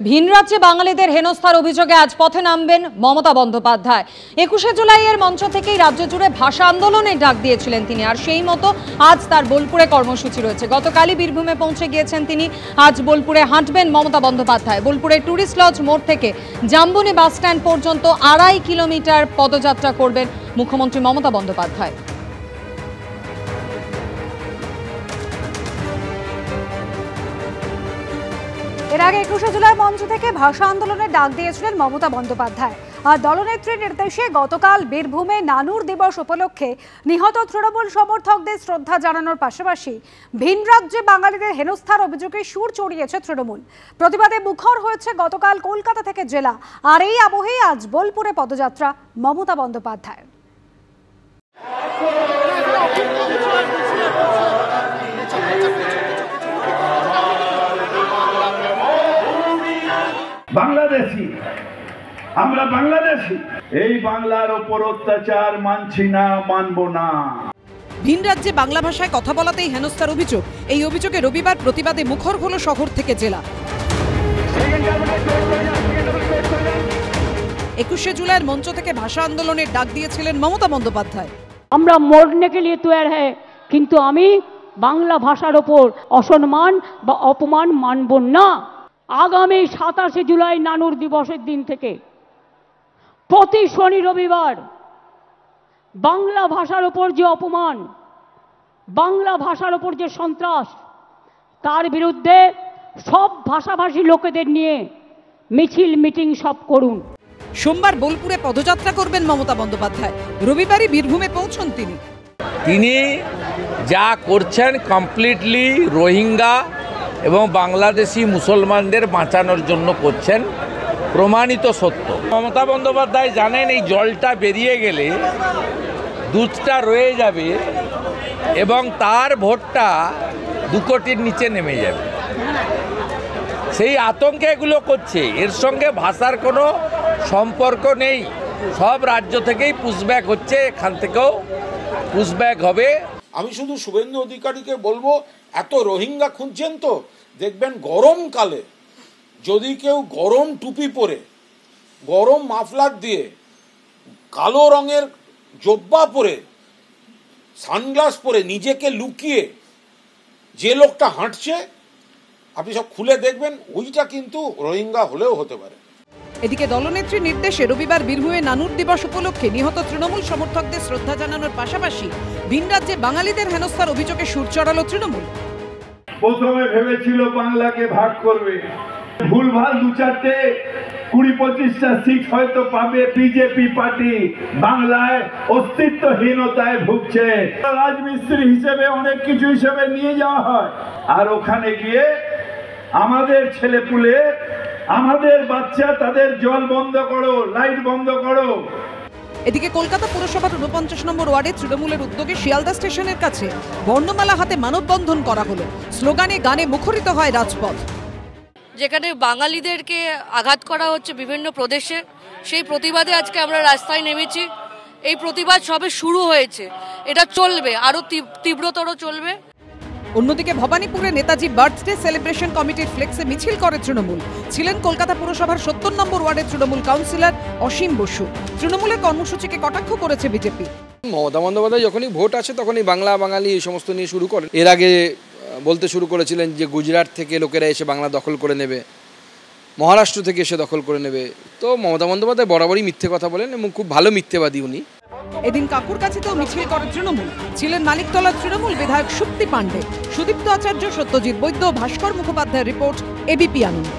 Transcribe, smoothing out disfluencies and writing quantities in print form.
ভিন রাজ্যে বাঙালিদের হেনস্থার অভিযোগে আজ পথে নামবেন মমতা বন্দ্যোপাধ্যায়। 21শে জুলাইয়ের মঞ্চ থেকেই রাজ্য জুড়ে ভাষা আন্দোলনের ডাক দিয়েছিলেন তিনি, আর সেই মতো আজ তার বোলপুরে কর্মসূচি রয়েছে। গতকালই বীরভূমে পৌঁছে গিয়েছেন তিনি, আজ বোলপুরে হাঁটবেন মমতা বন্দ্যোপাধ্যায়। বোলপুরের টুরিস্ট লজ মোড় থেকে জাম্বুনি বাস স্ট্যান্ড পর্যন্ত 2.5 কিলোমিটার পদযাত্রা করবেন মুখ্যমন্ত্রী মমতা বন্দ্যোপাধ্যায়। এর আগে 21শে জুলাই মঞ্চ থেকে ভাষা আন্দোলনের ডাক দিয়েছিলেন মমতা বন্দ্যোপাধ্যায়। আর দলনেত্রীর নির্দেশে গতকাল বীরভূমে নানুর দিবস উপলক্ষে নিহত তৃণমূল সমর্থকদের শ্রদ্ধা জানানোর পাশাপাশি ভিন রাজ্যে বাঙালিদের হেনস্থার অভিযোগে সুর চড়িয়েছে তৃণমূল। প্রতিবাদে মুখর হয়েছে গতকাল কলকাতা থেকে জেলা। আর এই আবহে আজ বোলপুরে পদযাত্রা মমতা বন্দ্যোপাধ্যায়। বাংলাদেশি, আমরা বাংলাদেশি, এই বাংলার ওপর অত্যাচার মানছি না, মানব না। ভিন রাজ্যে বাংলা ভাষায় কথা বলাতেই হেনস্থার অভিযোগ। এই অভিযোগে রবিবার প্রতিবাদে মুখর হলো শহর থেকে জেলা। 21শে জুলাইয়ের মঞ্চ থেকে ভাষা আন্দোলনের ডাক দিয়েছিলেন মমতা বন্দ্যোপাধ্যায়। আমরা মরনে কে লিয়ে তৈয়ার হ্যায়, কিন্তু আমি বাংলা ভাষার ওপর অসম্মান বা অপমান মানব না। আগামী 27শে জুলাই নানুর দিবসের দিন থেকে প্রতি শনি রবিবার বাংলা ভাষার ওপর যে অপমান, বাংলা ভাষার ওপর যে সন্ত্রাস, তার বিরুদ্ধে সব ভাষাভাষী লোকেদের নিয়ে মিছিল মিটিং সব করুন। সোমবার বোলপুরে পদযাত্রা করবেন মমতা বন্দ্যোপাধ্যায়। রবিবারই বীরভূমে পৌঁছন তিনি যা করছেন কমপ্লিটলি রোহিঙ্গা এবং বাংলাদেশি মুসলমানদের বাঁচানোর জন্য করছেন, প্রমাণিত সত্য। মমতা বন্দ্যোপাধ্যায় জানেন এই জলটা বেরিয়ে গেলে দুধটা রয়ে যাবে এবং তার ভোটটা 2 কোটির নিচে নেমে যাবে। সেই আতঙ্কে এগুলো করছে, এর সঙ্গে ভাষার কোনো সম্পর্ক নেই। সব রাজ্য থেকেই পুশব্যাক হচ্ছে, এখান থেকেও পুশব্যাক হবে। আমি শুধু শুভেন্দু অধিকারীকে বলবো, এত রোহিঙ্গা খুঁজছেন তো দেখবেন গরমকালে যদি কেউ গরম টুপি পরে, গরম মাফলার দিয়ে, কালো রঙের জব্বা পরে, সানগ্লাস পরে নিজেকে লুকিয়ে যে লোকটা হাঁটছে, আপনি সব খুলে দেখবেন ওইটা কিন্তু রোহিঙ্গা হলেও হতে পারে। এদিকে দলনেত্রীর নির্দেশে রবিবার বীরভূমে নানুর দিবস উপলক্ষে নিহত তৃণমূল সমর্থকদের শ্রদ্ধা জানানোর পাশাপাশি ভিন রাজ্যে বাঙালিদের হেনস্থার অভিযোগে সুর চড়ালো তৃণমূল। প্রথমে ভেবেছিল বাংলাকে ভাগ করবে, ভুলভাল 2-4টে 20-25টা সিট হয়তো পাবে বিজেপি পার্টি। বাংলায় অস্তিত্বহীনতায় ভুগছে। রাজমিস্ত্রি হিসেবে অনেক কিছু হিসেবে নিয়ে যাওয়া হয়, আর ওখানে গিয়ে আমাদের ছেলেপুলে, আমাদের বাচ্চা, তাদের জল বন্ধ করো, লাইট বন্ধ করো। এদিকে কলকাতা পুরসভার 49 নম্বর ওয়ার্ডে তৃণমূলের উদ্যোগে শিয়ালদা স্টেশনের কাছে বর্ণমালা হাতে মানববন্ধন করা হলো। স্লোগানে গানে মুখরিত হয় রাজপথ। যেখানে বাঙালিদেরকে আঘাত করা হচ্ছে বিভিন্ন প্রদেশে, সেই প্রতিবাদে আজকে আমরা রাস্তায় নেমেছি। এই প্রতিবাদ সবে শুরু হয়েছে, এটা চলবে, আরো তীব্রতর চলবে। অন্যদিকে ভবানীপুরে নেতাজি বার্থডে সেলিব্রেশন কমিটির ফ্লেক্সে মিছিল করে তৃণমূল। ছিলেন কলকাতা পুরসভার 70 নম্বর ওয়ার্ডের তৃণমূল কাউন্সিলর অসীম বসু। তৃণমূলের কর্মসূচিকে কটাক্ষ করেছে বিজেপি। মমতা বন্দ্যোপাধ্যায় যখনই ভোট আসে তখনই বাংলা বাঙালি এই সমস্ত নিয়ে শুরু করেন। এর আগে বলতে শুরু করেছিলেন যে গুজরাট থেকে লোকেরা এসে বাংলা দখল করে নেবে, মহারাষ্ট্র থেকে এসে দখল করে নেবে। তো মমতা বন্দ্যোপাধ্যায় বরাবরই মিথ্যে কথা বলেন এবং খুব ভালো মিথ্যেবাদী উনি। এদিন কাকুরকাছিতেও মিছিল করে তৃণমূল। ছিলেন মানিকতলার তৃণমূল বিধায়ক সুপ্তি পাণ্ডে, সুদীপ্ত আচার্য, সত্যজিৎ বৈদ্য, ভাস্কর মুখোপাধ্যায়ের রিপোর্ট, এবিপি আনন্দ।